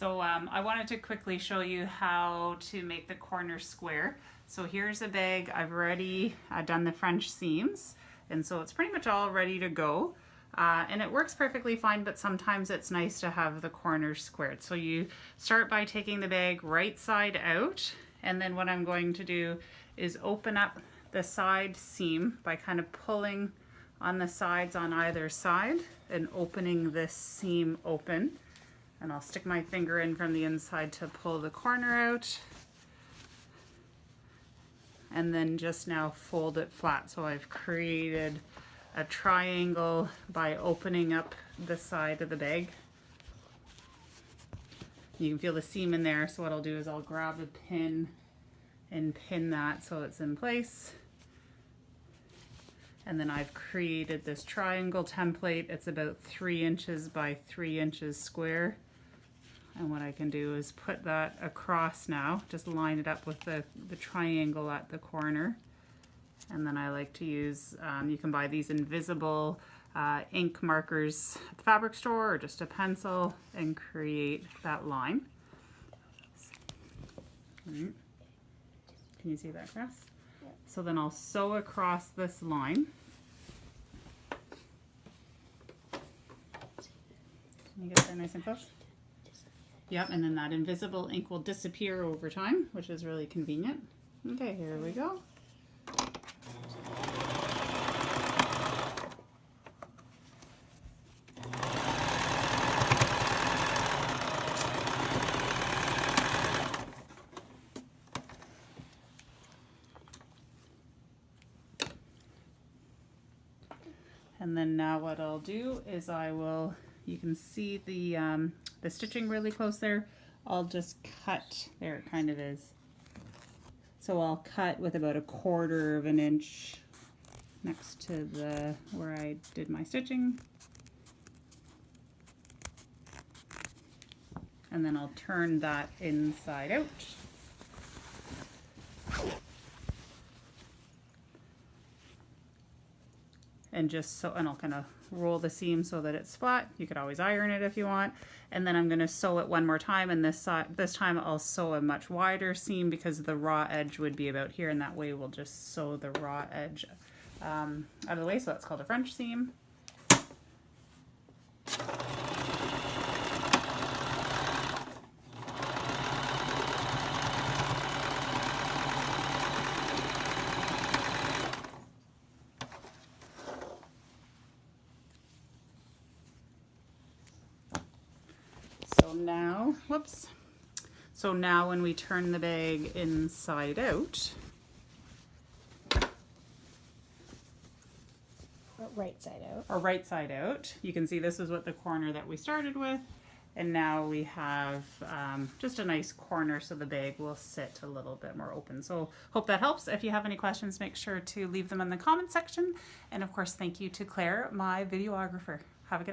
So I wanted to quickly show you how to make the corner square. So here's a bag. I've already done the French seams, and so it's pretty much all ready to go. And it works perfectly fine, but sometimes it's nice to have the corners squared. So you start by taking the bag right side out, and then what I'm going to do is open up the side seam by kind of pulling on the sides on either side and opening this seam open. And I'll stick my finger in from the inside to pull the corner out. And then just now fold it flat. So I've created a triangle by opening up the side of the bag. You can feel the seam in there, so what I'll do is I'll grab a pin and pin that so it's in place. And then I've created this triangle template. It's about 3 inches by 3 inches square. And what I can do is put that across now, just line it up with the triangle at the corner. And then I like to use, you can buy these invisible ink markers at the fabric store or just a pencil and create that line. Can you see that, Chris? Yeah. So then I'll sew across this line. Can you get that nice and close? Yep, and then that invisible ink will disappear over time, which is really convenient. Okay, here we go. And then now what I'll do is you can see the stitching really close there. I'll just cut, there it kind of is. So I'll cut with about 1/4 of an inch next to where I did my stitching. And then I'll turn that inside out. And I'll kind of roll the seam so that it's flat. You could always iron it if you want. And then I'm going to sew it one more time, and this time I'll sew a much wider seam because the raw edge would be about here, and that way we'll just sew the raw edge out of the way. So that's called a French seam. So now when we turn the bag inside out, or right side out, you can see this is what the corner that we started with, and now we have just a nice corner so the bag will sit a little bit more open. So hope that helps. If you have any questions, make sure to leave them in the comment section, and of course thank you to Claire, my videographer. Have a good afternoon.